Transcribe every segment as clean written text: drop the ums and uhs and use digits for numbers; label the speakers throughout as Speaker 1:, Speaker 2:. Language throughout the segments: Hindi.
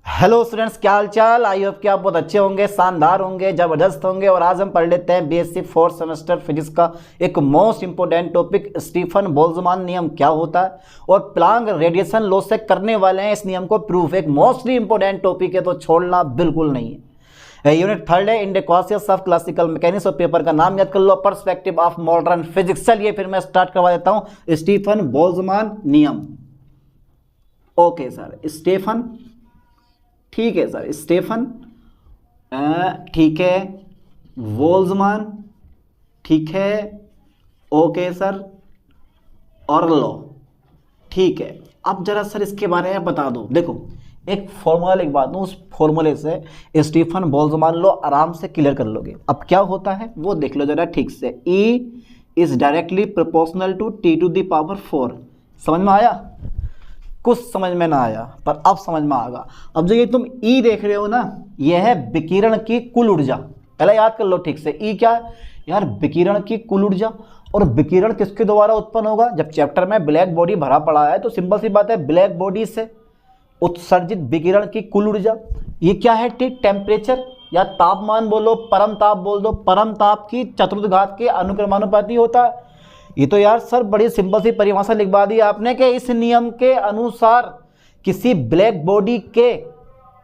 Speaker 1: हेलो स्टूडेंट्स, क्या हाल चाल। आई होप कि आप बहुत अच्छे होंगे, शानदार होंगे, जबरदस्त होंगे। और आज हम पढ़ लेते हैं बीएससी फोर्थ सेमेस्टर फिजिक्स का एक most important topic, Stefan Boltzmann नियम क्या होता है और प्लांक रेडिएशन लॉ से करने वाले हैं इस नियम को प्रूफ। एक मोस्टली इंपोर्टेंट टॉपिक है, तो छोड़ना बिल्कुल नहीं है। यूनिट थर्ड है end causes of classical mechanics और पेपर का नाम याद कर लो, पर्सपेक्टिव ऑफ मॉडर्न फिजिक्स। चलिए फिर मैं स्टार्ट करवा देता हूं स्टीफन बोल्ट्जमान नियम। ओके सर, स्टीफन, ठीक है सर, स्टीफन, ठीक है, बोल्ट्जमान, ठीक है, ओके सर, और लॉ, ठीक है। अब जरा सर इसके बारे में बता दो। देखो, एक फॉर्मूला लिखवा दूं, उस फॉर्मूले से स्टीफन बोल्ट्जमान लॉ आराम से क्लियर कर लोगे। अब क्या होता है वो देख लो जरा ठीक से। E is directly proportional to T to the power 4। समझ में आया? कुछ समझ में ना आया पर अब समझ में आएगा। अब जो ये तुम E देख रहे हो ना, यह है विकिरण की कुल ऊर्जा। पहले याद कर लो ठीक से, E क्या है यार? विकिरण की कुल ऊर्जा। और विकिरण किसके द्वारा उत्पन्न होगा? जब चैप्टर में ब्लैक बॉडी भरा पड़ा है तो सिंपल सी बात है, ब्लैक बॉडी से उत्सर्जित विकिरण की कुल ऊर्जा। ये क्या है? टेम्परेचर या तापमान बोलो, परम ताप बोल दो, परम ताप की चतुर्थ घात के अनुक्रमानुपाती होता है। ये तो यार सर बड़ी सिंपल सी परिभाषा लिखवा दी आपने कि इस नियम के अनुसार किसी ब्लैक बॉडी के,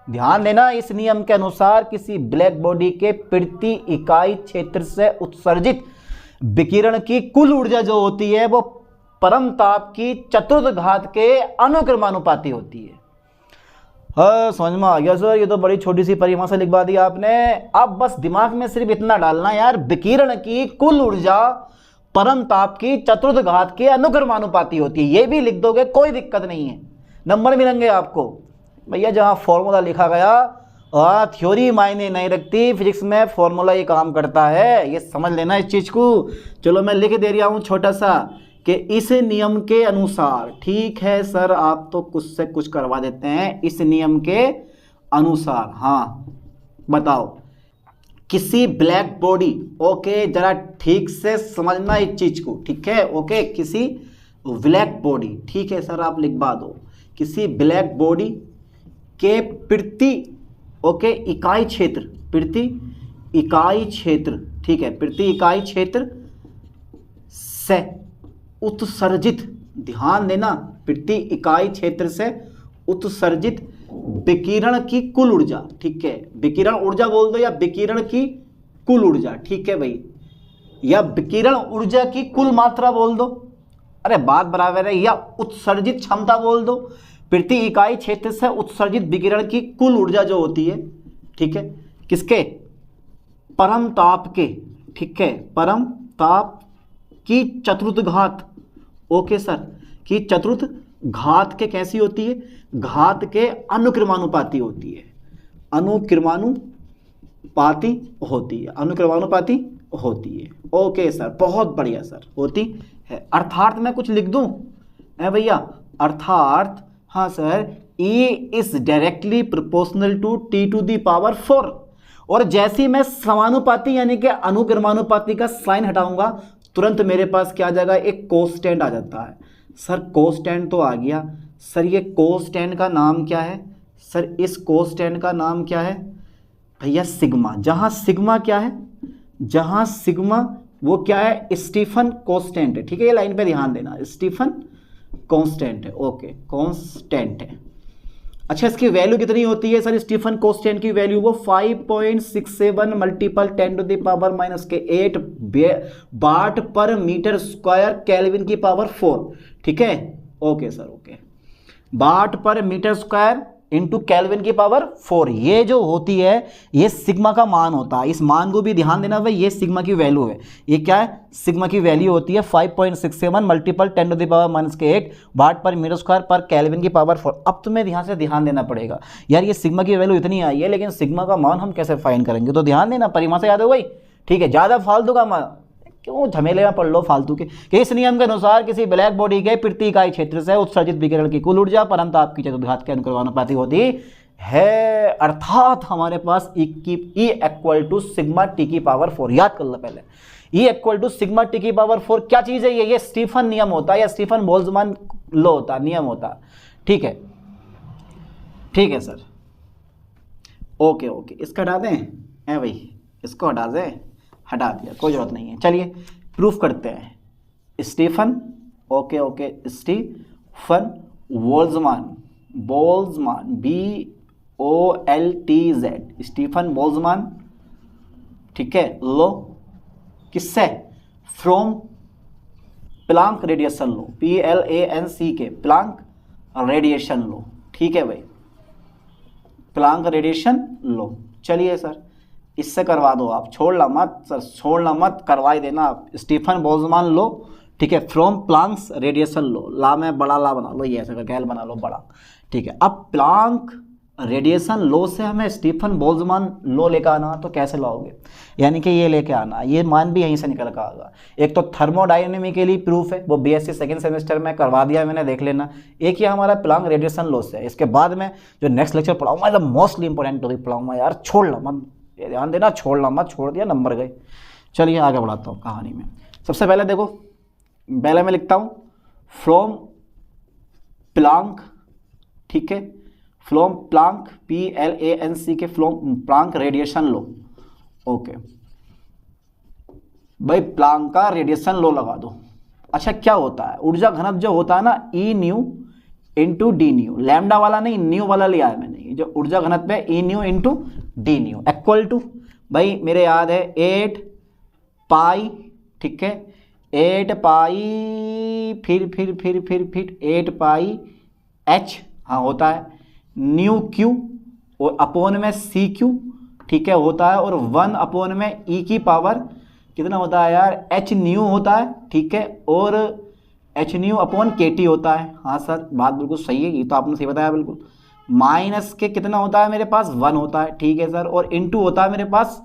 Speaker 1: ध्यान देना, इस नियम के अनुसार किसी ब्लैक बॉडी के प्रति इकाई क्षेत्र से उत्सर्जित विकिरण की कुल ऊर्जा जो होती है वो परम ताप की चतुर्थ घात के अनुक्रमानुपाती होती है। हाँ, समझ में आ गया सर, ये तो बड़ी छोटी सी परिभाषा लिखवा दी आपने। अब बस दिमाग में सिर्फ इतना डालना यार, विकिरण की कुल ऊर्जा परम ताप की चतुर्थ घात के अनुक्रमानुपाती होती है। ये भी लिख दोगे कोई दिक्कत नहीं है, नंबर मिलेंगे आपको। भैया जहां फॉर्मूला लिखा गया थ्योरी मायने नहीं रखती, फिजिक्स में फॉर्मूला ये काम करता है, ये समझ लेना इस चीज को। चलो मैं लिख दे रहा हूं छोटा सा कि इस नियम के अनुसार, ठीक है सर, आप तो कुछ से कुछ करवा देते हैं। इस नियम के अनुसार, हाँ बताओ, किसी ब्लैक बॉडी, ओके जरा ठीक से समझना इस चीज को, ठीक है, ओके, किसी ब्लैक बॉडी, ठीक है सर आप लिखवा दो, किसी ब्लैक बॉडी के प्रति, ओके, इकाई क्षेत्र, प्रति इकाई क्षेत्र, ठीक है, प्रति इकाई क्षेत्र से उत्सर्जित, ध्यान देना, प्रति इकाई क्षेत्र से उत्सर्जित विकिरण की कुल ऊर्जा, ठीक है, विकिरण ऊर्जा बोल दो या विकिरण की कुल ऊर्जा, ठीक है भाई, या विकिरण ऊर्जा की कुल मात्रा बोल दो, अरे बात बराबर है, या उत्सर्जित क्षमता बोल दो। प्रति इकाई क्षेत्र से उत्सर्जित विकिरण की कुल ऊर्जा जो होती है, ठीक है, किसके? परम ताप के, ठीक है, परम ताप की चतुर्थ घात, ओके सर, की चतुर्थ घात के कैसी होती है? घात के अनुक्रमानुपाती होती है, अनुक्रमानुपाती होती है, अनुक्रमानुपाती होती है। ओके सर, बहुत बढ़िया सर, होती है। अर्थात मैं कुछ लिख दूं है भैया? अर्थात, हाँ sir, E is directly proportional to T to the power 4। और जैसे ही मैं समानुपाती यानी कि अनुक्रमानुपाती का साइन हटाऊंगा, तुरंत मेरे पास क्या आ जाएगा? एक कोस्टेंट आ जाता है। सर कोस्टेंट तो आ गया, सर ये कोस्टेंट का नाम क्या है? सर इस कोस्टेंट का नाम क्या है भैया? सिग्मा। जहां सिग्मा क्या है? जहां सिग्मा वो क्या है? स्टीफन कोस्टेंट है, ठीक है, ये लाइन पे ध्यान देना, स्टीफन कांस्टेंट है, ओके, कांस्टेंट है। अच्छा, इसकी वैल्यू कितनी होती है सर? स्टीफन कांस्टेंट की वैल्यू वो 5.67 मल्टीपल 10 टू द पावर -8 वाट पर मीटर स्क्वायर केल्विन की पावर 4, ठीक है, ओके सर, ओके, वाट पर मीटर स्क्वायर इंटू केल्विन की पावर 4। ये जो होती है ये सिग्मा का मान होता है। इस मान को भी ध्यान देना भाई, ये सिग्मा की वैल्यू है। ये क्या है? सिग्मा की वैल्यू होती है 5.67 मल्टीपल 10 टू द पावर -8 वाट पर मीटर स्क्वायर पर केल्विन की पावर 4। अब तुम्हें ध्यान से ध्यान देना पड़ेगा यार, ये सिग्मा की वैल्यू इतनी आई है, लेकिन सिग्मा का मान हम कैसे फाइंड करेंगे? तो ध्यान देना, परिभाषा याद हो भाई, ठीक है, ज़्यादा फालतू का मान क्यों झमेले में पढ़ लो फालतू के। कि इस नियम के अनुसार किसी ब्लैक बॉडी के प्रति इकाई क्षेत्र से उत्सर्जित विकिरण की कुल ऊर्जा परम ताप की चतुर्थ घात के अनुक्रमानुपाती होती है। अर्थात हमारे पास E equal to sigma T की पावर 4। याद कर लो पहले, E equal to sigma T की पावर 4 क्या चीज है? ये स्टीफन नियम होता है या स्टीफन बोल्ट्जमान लॉ होता है, नियम होता है, ठीक है, ठीक है सर, ओके ओके, इसका हटा दें, है भाई, इसको हटा दें, हटा दिया, कोई ज़रूरत नहीं है। चलिए प्रूफ करते हैं। Stefan, okay okay, Stefan Boltzmann, Boltzmann BOLTZ, Stefan Boltzmann, ठीक है, लो किससे, from Planck radiation law, PLANCK, Planck radiation law, ठीक है भाई, प्लांक रेडिएशन लो। चलिए सर इससे करवा दो आप, छोड़ना मत सर, छोड़ना मत, करवा ही देना आप। स्टीफन बोल्ट्जमान लो, ठीक है, फ्रॉम प्लांक्स रेडिएशन लो, ला में बड़ा ला बना लो, ये ऐसे करके एल बना लो बड़ा, ठीक है। अब प्लांक रेडिएशन लो से हमें स्टीफन बोल्ट्जमान लो लेकर आना, तो कैसे लाओगे, यानी कि ये लेके आना, ये मान भी यहीं से निकल कर आएगा। एक तो थर्मोडायनेमिकली प्रूफ है, वो BSc सेकेंड सेमेस्टर में करवा दिया मैंने, देख लेना। एक ये हमारा प्लांक रेडिएशन लो से है। इसके बाद में जो नेक्स्ट लेक्चर पढ़ाऊंगा, मतलब मोस्टली इंपॉर्टेंट टॉपिक पढ़ाऊंगा यार, छोड़ना मत, ध्यान देना, छोड़ना मत, छोड़ दिया नंबर गए। चलिए आगे बढ़ाता हूँ कहानी में। सबसे पहले देखो, पहले मैं लिखता हूँ फ्रॉम प्लांक, ठीक है, from Planck PLANCK, from Planck radiation low, okay भाई, प्लांक का रेडिएशन लो लगा दो। अच्छा क्या होता है, ऊर्जा घनत्व जो होता है ना, E nu into d new, lambda वाला नहीं, न्यू वाला लिया है मैंने, ये जो ऊर्जा घनत्व है E nu into d nu equal to, भाई मेरे याद है 8 पाई, ठीक है, 8 पाई फिर 8 पाई H, हाँ होता है, न्यू क्यू और अपोन में सी क्यू, ठीक है, होता है, और 1 अपोन में E की पावर कितना होता है यार, H न्यू होता है, ठीक है, और H न्यू अपॉन KT होता है। हाँ सर बात बिल्कुल सही है, ये तो आपने सही बताया बिल्कुल। माइनस के कितना होता है मेरे पास, 1 होता है, ठीक है सर, और इनटू होता है मेरे पास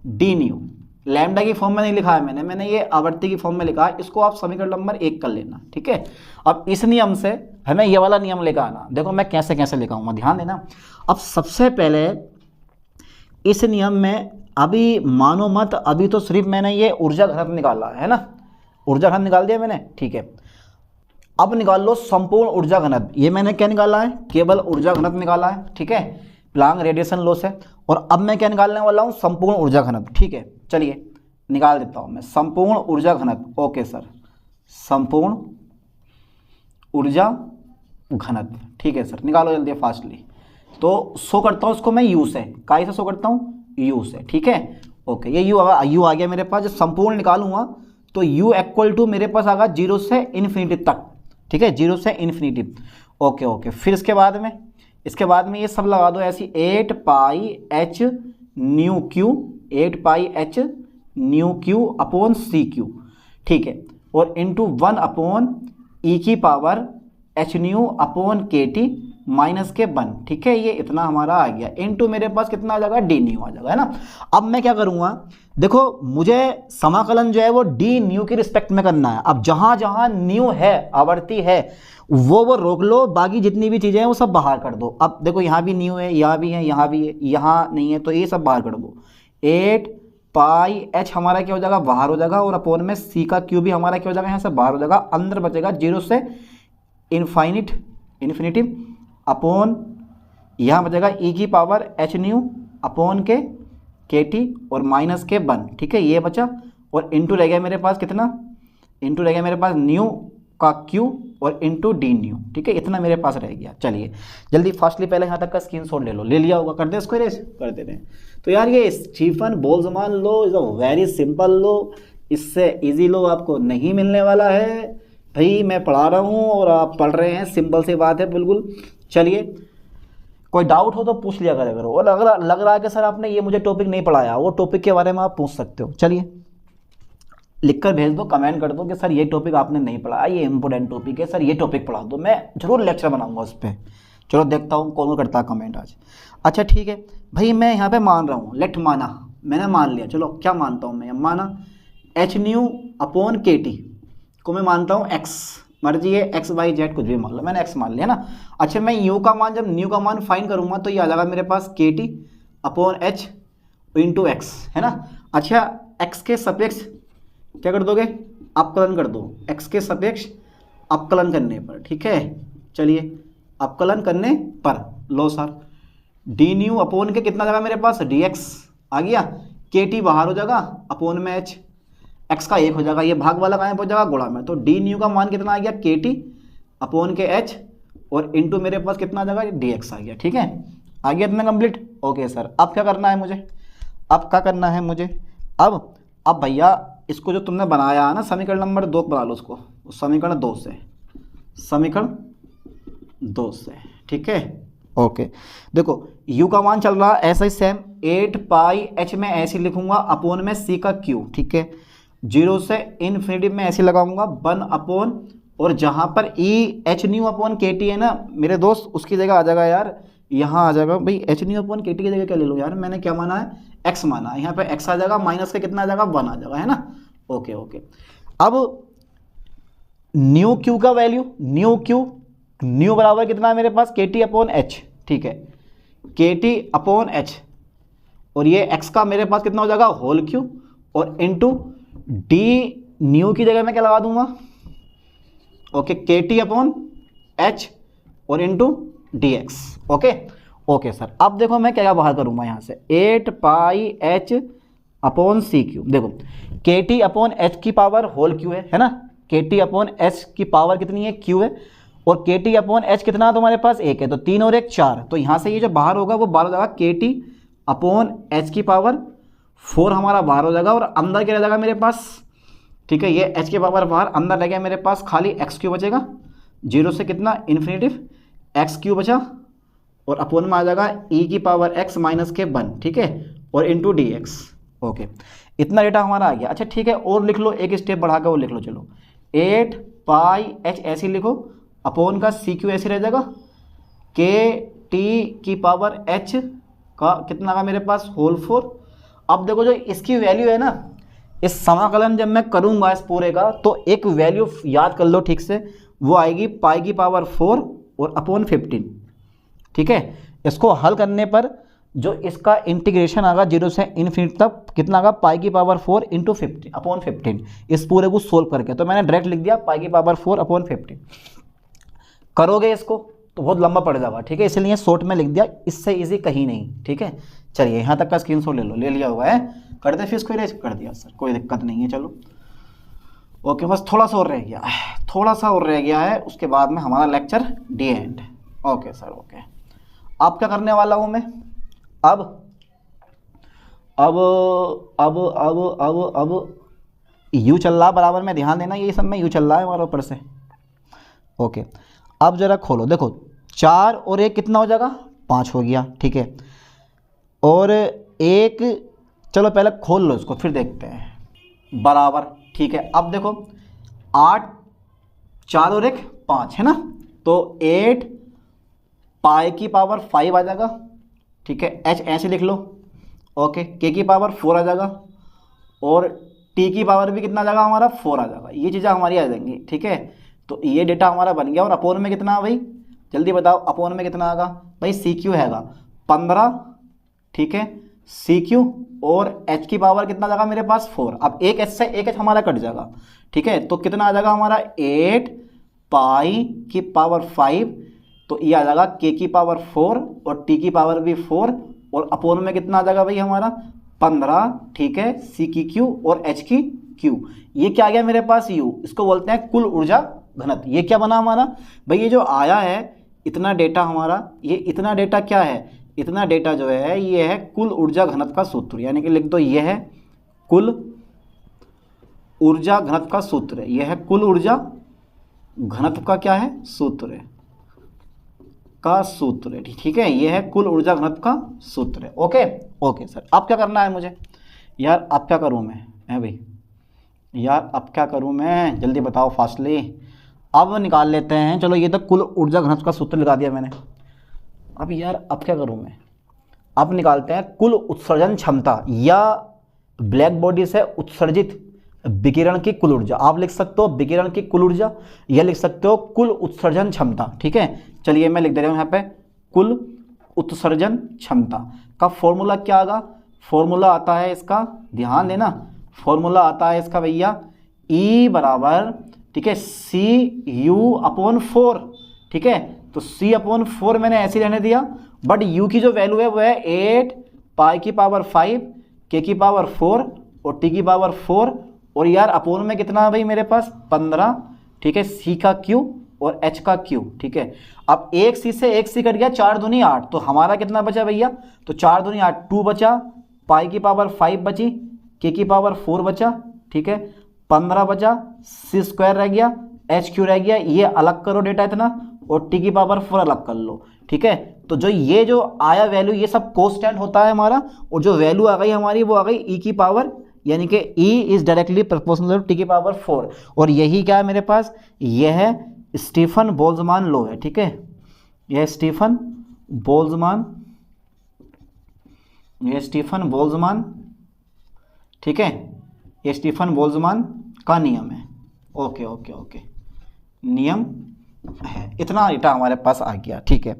Speaker 1: डी न्यू। लैम्डा की फॉर्म में नहीं लिखा है मैंने ये आवर्ती की फॉर्म में लिखा है, इसको आप समीकरण नंबर 1 कर लेना, ठीक है। अब इस नियम से हमें ये वाला नियम लेकर आना, देखो मैं कैसे कैसे लेकर आऊँगा, ध्यान देना। अब सबसे पहले इस नियम में, अभी मानो मत, अभी तो सिर्फ मैंने ये ऊर्जा घनत्व निकाला है ना, ऊर्जा घनत्व निकाल दिया मैंने, ठीक है। अब निकाल लो संपूर्ण ऊर्जा घनत्व, ये मैंने क्या निकाला है, केवल ऊर्जा घनत्व निकाला है, ठीक है, प्लांक रेडिएशन लो से। और अब मैं क्या निकालने वाला हूँ, संपूर्ण ऊर्जा घनत्व, ठीक है। चलिए निकाल देता हूँ मैं संपूर्ण ऊर्जा घनत्व, ओके सर, संपूर्ण ऊर्जा घनत्व, ठीक है सर, निकालो जल्दी फास्टली। तो शो करता हूँ उसको मैं यू से, काय से शो करता हूँ, यू से, ठीक है, ओके। ये यू आ गया मेरे पास, जब संपूर्ण निकालूंगा तो यू इक्वल टू मेरे पास आगा 0 से इन्फिनिटी तक, ठीक है, 0 से इन्फिनिटी, ओके ओके। फिर इसके बाद में ये सब लगा दो ऐसी, 8 pi H nu cube, 8 pi H nu cube upon c cube, ठीक है, और इंटू 1 अपॉन E की power H nu upon KT minus के 1, ठीक है, ये इतना हमारा आ गया, इंटू मेरे पास कितना आ जाएगा, डी न्यू आ जाएगा, है ना। अब मैं क्या करूँगा, देखो मुझे समाकलन जो है वो डी न्यू के रिस्पेक्ट में करना है। अब जहाँ जहाँ न्यू है, आवर्ती है, वो रोक लो, बाकी जितनी भी चीज़ें हैं वो सब बाहर कर दो। अब देखो यहाँ भी न्यू है, यहाँ भी है, यहाँ भी है, यहाँ नहीं है, तो ये सब बाहर कर दो। 8 पाई H हमारा क्या हो जाएगा, बाहर हो जाएगा, और अपोन में C का क्यू भी हमारा क्या हो जाएगा, यहाँ से बाहर हो जाएगा, अंदर बचेगा 0 से इन्फिनिटी अपॉन, यहाँ बचेगा E की पावर H न्यू अपॉन के KT और माइनस के 1, ठीक है, ये बचा, और इंटू रह गया मेरे पास कितना, इंटू रह गया मेरे पास न्यू का Q और इंटू डी न्यू, ठीक है, इतना मेरे पास रह गया। चलिए जल्दी फास्टली पहले यहाँ तक का स्क्रीनशॉट ले लो, ले लिया होगा, कर दे इसको इरेज कर देते हैं। तो यार ये Stefan Boltzmann law is a very simple law, इससे इजी लो आपको नहीं मिलने वाला है भाई, मैं पढ़ा रहा हूँ और आप पढ़ रहे हैं, सिंपल सी बात है बिल्कुल। चलिए कोई डाउट हो तो पूछ लिया करो, और लग रहा है कि सर आपने ये मुझे टॉपिक नहीं पढ़ाया, वो टॉपिक के बारे में आप पूछ सकते हो। चलिए लिखकर भेज दो, कमेंट कर दो कि सर ये टॉपिक आपने नहीं पढ़ा, ये इंपॉर्टेंट टॉपिक है सर, ये टॉपिक पढ़ा दो, मैं जरूर लेक्चर बनाऊंगा उस पर। चलो देखता हूँ कौन करता है कमेंट आज। अच्छा ठीक है भाई, मैं यहाँ पे मान रहा हूँ, लेट माना, मैंने मान लिया, चलो क्या मानता हूँ मैं, माना H न्यू अपॉन KT को मैं मानता हूँ X, मर्जी है X Y Z कुछ भी मान लो, मैंने X मान लिया ना। अच्छा मैं U का मान, जब न्यू का मान फाइंड करूँगा तो ये आ जाएगा मेरे पास KT upon H into X, है ना। अच्छा X के सापेक्ष क्या कर दोगे, अपकलन कर दो, X के सापेक्ष अपकलन करने पर, ठीक है। चलिए अपकलन करने पर लो सर डी न्यू अपोन के कितना जगह मेरे पास डी एक्स आ गया, के टी बाहर हो जाएगा अपोन में एच, एक्स का 1 हो जाएगा, ये भाग वाला कहाँ हो जाएगा गुणा में, तो डी न्यू का मान कितना आ गया के टी अपोन के एच और इंटू मेरे पास कितना आ जाएगा डी एक्स आ गया। ठीक है, आ गया इतना कंप्लीट। ओके सर, अब क्या करना है मुझे, अब क्या करना है मुझे, अब भैया इसको जो तुमने बनाया है ना समीकरण नंबर 2 बना लो उसको, समीकरण 2 से, समीकरण 2 से। ठीक है, ओके देखो u का मान चल रहा है ऐसा ही सेम 8 पाई h में ऐसे लिखूंगा अपोन में c का q। ठीक है, 0 से इन्फिनिटी में ऐसे लगाऊंगा 1 अपोन, और जहां पर e h न्यू अपोन के टी है ना मेरे दोस्त, उसकी जगह आ जाएगा यार, यहाँ आ जाएगा भाई h न्यू अपोन के टी की जगह क्या ले लो यार, मैंने क्या माना है x माना है, यहाँ पे x आ जाएगा, माइनस के कितना आ जाएगा 1 आ जाएगा, है ना। ओके ओके, अब न्यू q का वैल्यू, न्यू बराबर कितना है मेरे पास के टी अपॉन एच। ठीक है, के टी अपॉन एच, और ये x का मेरे पास कितना हो जाएगा होल क्यू, और इनटू डी न्यू की जगह मैं क्या लगा दूंगा, ओके के टी अपॉन एच और into D x. Okay okay sir, अब देखो मैं क्या बाहर करूंगा यहाँ से 8 पाई एच अपॉन सी क्यू। देखो के टी अपॉन एच की पावर होल क्यू है ना, के टी अपॉन एच की पावर कितनी है क्यू है, और के टी अपॉन एच कितना तुम्हारे पास 1 है, तो 3 और 1 4, तो यहाँ से ये जो बाहर होगा वो बाहर हो जाएगा के टी अपॉन एच की पावर 4 हमारा बाहर हो जाएगा, और अंदर क्या रह जाएगा मेरे पास। ठीक है, ये एच की पावर बाहर, अंदर रह गया मेरे पास खाली एक्स क्यू बचेगा, 0 से कितना इन्फिनिटिव एक्स क्यू बचा, और अपोन में आ जाएगा ई की पावर एक्स माइनस के 1। ठीक है, और इंटू डी एक्स। ओके, इतना डेटा हमारा आ गया। अच्छा ठीक है, और लिख लो, एक स्टेप बढ़ा कर वो लिख लो, चलो 8 पाई एच ऐसे लिखो, अपोन का सी क्यू ऐसे रह जाएगा, के टी की पावर एच का कितना का मेरे पास होल 4। अब देखो जो इसकी वैल्यू है ना, इस समाकलन जब मैं करूंगा इस पूरे का, तो एक वैल्यू याद कर लो ठीक से, वो आएगी पाई की पावर 4 और अपॉन 15। ठीक है, इसको हल करने पर जो इसका इंटीग्रेशन आएगा 0 से इन्फिनिटी तक कितना आएगा पाई की पावर 4 इंटू 15 अपॉन 15, इस पूरे को सोल्व करके, तो मैंने डायरेक्ट लिख दिया पाई की पावर 4 अपॉन 15। करोगे इसको तो बहुत लंबा पड़ जाएगा। ठीक है, इसलिए शॉर्ट में लिख दिया, इससे इजी कहीं नहीं। ठीक है, चलिए यहाँ तक का स्क्रीनशॉट ले लो, ले लिया हुआ है, कर दे फिर इसको इरेज कर दिया सर, कोई दिक्कत नहीं है। चलो ओके, बस थोड़ा सा और रह गया है, थोड़ा सा और रह गया है, उसके बाद में हमारा lecture D and. Okay sir, okay अब क्या करने वाला हूँ मैं, अब अब अब अब अब अब यू चल रहा बराबर में, ध्यान देना ये सब में यू चल रहा है हमारे ऊपर से। ओके, अब जरा खोलो, देखो 4 और 1 कितना हो जाएगा 5 हो गया। ठीक है, और 1, चलो पहले खोल लो इसको फिर देखते हैं बराबर। ठीक है, अब देखो 8 4 और 1 5 है ना, तो 8 पाई की पावर 5 आ जाएगा। ठीक है, एच ऐसे लिख लो, ओके के की पावर 4 आ जाएगा, और टी की पावर भी कितना आ जाएगा हमारा 4 आ जाएगा, ये चीज़ें हमारी आ जाएंगी। ठीक है, तो ये डेटा हमारा बन गया, और अपोन में कितना भाई जल्दी बताओ, अपोन में कितना आएगा भाई, सी क्यू हैगा 15। ठीक है, सी क्यू और एच की पावर कितना जाएगा मेरे पास 4, अब एक एच से एक एच हमारा कट जाएगा। ठीक है, तो कितना आ जाएगा हमारा 8 पाई की पावर 5, तो ये आ जाएगा के की पावर 4 और टी की पावर भी 4, और अपोन में कितना आ जाएगा भाई हमारा 15। ठीक है, सी की क्यू और एच की क्यू, ये क्या आ गया मेरे पास यू, इसको बोलते हैं कुल ऊर्जा घनत्व। ये क्या बना हमारा भाई, ये जो आया है इतना डेटा हमारा, ये इतना डेटा क्या है, इतना डेटा जो है ये है कुल ऊर्जा घनत्व का सूत्र, यानी कि लिख दो ये है कुल ऊर्जा घनत्व का सूत्र है, ये है कुल ऊर्जा घनत्व का क्या है सूत्र है, का सूत्र है। ठीक है, ये है कुल ऊर्जा घनत्व का सूत्र है। ओके ओके सर, अब क्या करना है मुझे यार, अब क्या करूं मैं है भाई यार, अब क्या करूं मैं जल्दी बताओ फास्टली। अब निकाल लेते हैं, चलो ये तो कुल ऊर्जा घनत्व का सूत्र लगा दिया मैंने। अब यार अब क्या करूं मैं, अब निकालते हैं कुल उत्सर्जन क्षमता या ब्लैक बॉडी से उत्सर्जित विकिरण की कुल ऊर्जा। आप लिख सकते हो विकिरण की कुल ऊर्जा, या लिख सकते हो कुल उत्सर्जन क्षमता। ठीक है, चलिए मैं लिख दे रहा हूं यहाँ पे कुल उत्सर्जन क्षमता का फॉर्मूला क्या आएगा, फॉर्मूला आता है इसका, ध्यान देना फॉर्मूला आता है इसका भैया, E बराबर ठीक है सी यू अपॉन 4। ठीक है, तो C अपॉन 4 मैंने ऐसे रहने दिया, बट u की जो वैल्यू है वो है 8 पाई की पावर 5 k की पावर 4 और t की पावर 4 और यार अपोन में कितना है भाई मेरे पास 15, ठीक है, c का q और h का q, ठीक है। अब एक c से एक c कट गया, 4 दूनी 8, तो हमारा कितना बचा भैया, तो 4 दूनी 8 2 बचा, पाई की पावर 5 बची, k की पावर 4 बचा, ठीक है, 15 बचा, c स्क्वायर रह गया, h क्यू रह गया, ये अलग करो डेटा इतना और t की पावर 4 अलग कर लो, ठीक है। तो जो ये जो आया वैल्यू ये सब कोस्टेंट होता है हमारा, और जो वैल्यू आ गई हमारी वो आ गई e की पावर, यानी कि e is directly proportional to t की पावर 4, और यही क्या है मेरे पास, यह है स्टीफन बोल्ट्जमान लॉ है, ठीक है। यह स्टीफन बोल्ट्जमान, ठीक है, ये स्टीफन बोल्ट्जमान का नियम है। ओके ओके ओके, नियम है, इतना डेटा हमारे पास आ गया, ठीक है।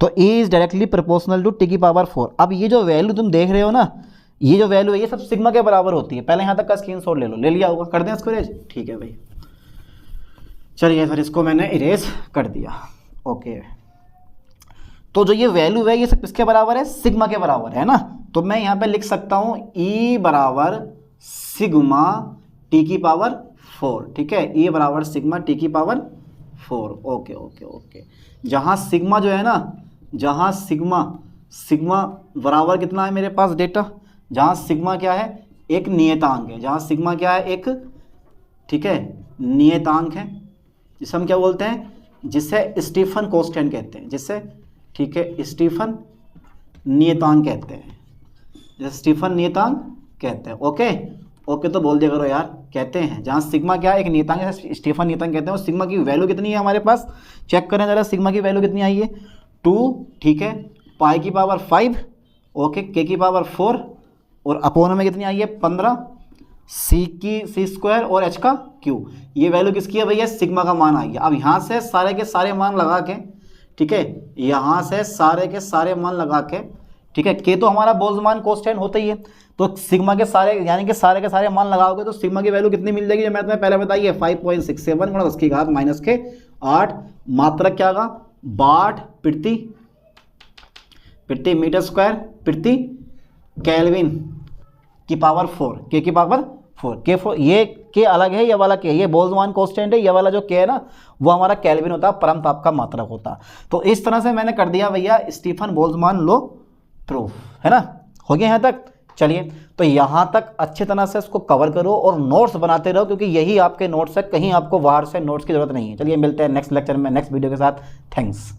Speaker 1: तो E is directly proportional to t की पावर 4। अब ये जो वैल्यू तुम देख रहे हो ना, ये जो वैल्यू है ये सब सिग्मा के बराबर होती है। पहले यहाँ तक का स्क्रीनशॉट ले लो, ले लिया होगा, कर दें इसको इरेज, ठीक है भाई। चलिए सर, इसको मैंने इरेज कर दिया, ओके। तो जो ये वैल्यू है ये सब किसके बराबर है, सिग्मा के बराबर है ना। तो मैं यहाँ पे लिख सकता हूँ E बराबर सिग्मा t की पावर 4, ठीक है, E बराबर सिग्मा t की पावर 4, ओके ओके ओके। जहाँ सिग्मा जो है ना, जहाँ सिग्मा बराबर कितना है मेरे पास डेटा, जहाँ सिग्मा क्या है, एक नियतांक है, जहाँ सिग्मा क्या है, एक, ठीक है, नियतांक है, जिसे हम क्या बोलते हैं, जिसे स्टीफन कांस्टेंट कहते हैं, जिसे, ठीक है, स्टीफन नियतांक कहते हैं, जिसे स्टीफन नियतांक कहते हैं, ओके ओके। तो बोल दिया करो यार, कहते हैं, जहाँ सिग्मा क्या है, एक नियतांक है, स्टीफन नियतांक कहते हैं। और सिग्मा की वैल्यू कितनी है हमारे पास, चेक करें जरा, सिग्मा की वैल्यू कितनी आई है, 2, ठीक है, पाई की पावर 5, ओके, k की पावर 4 और अपोन में कितनी आई है 15, c स्क्वायर और h का q। ये वैल्यू किसकी है भैया, सिग्मा का मान आ गया। अब यहाँ से सारे के सारे मान लगा के, ठीक है, यहाँ से सारे के सारे मान लगा के, ठीक है, k तो हमारा बोल्ट्जमान कांस्टेंट होता ही है, तो सिग्मा के सारे यानी कि सारे के सारे मान लगाओगे तो सिग्मा की वैल्यू कितनी मिल जाएगी, जो मैं तुम्हें पहले बताई है 5.67 गुणा 10 की घात माइनस के 8, मात्रक क्या होगा, वाट प्रति मीटर स्क्वायर प्रति केल्विन की पावर 4, के की पावर 4, के 4, ये के अलग है, ये वाला के, ये बोल्ट्जमान कांस्टेंट है, ये वाला जो के है ना वो हमारा केल्विन होता है, परमताप का मात्रक होता। तो इस तरह से मैंने कर दिया भैया स्टीफन बोल्ट्जमान लॉ प्रूफ, है ना, हो गया यहाँ तक। चलिए, तो यहाँ तक अच्छी तरह से इसको कवर करो और नोट्स बनाते रहो, क्योंकि यही आपके नोट्स है, कहीं आपको बाहर से नोट्स की जरूरत नहीं है। चलिए मिलते हैं नेक्स्ट लेक्चर में नेक्स्ट वीडियो के साथ, थैंक्स।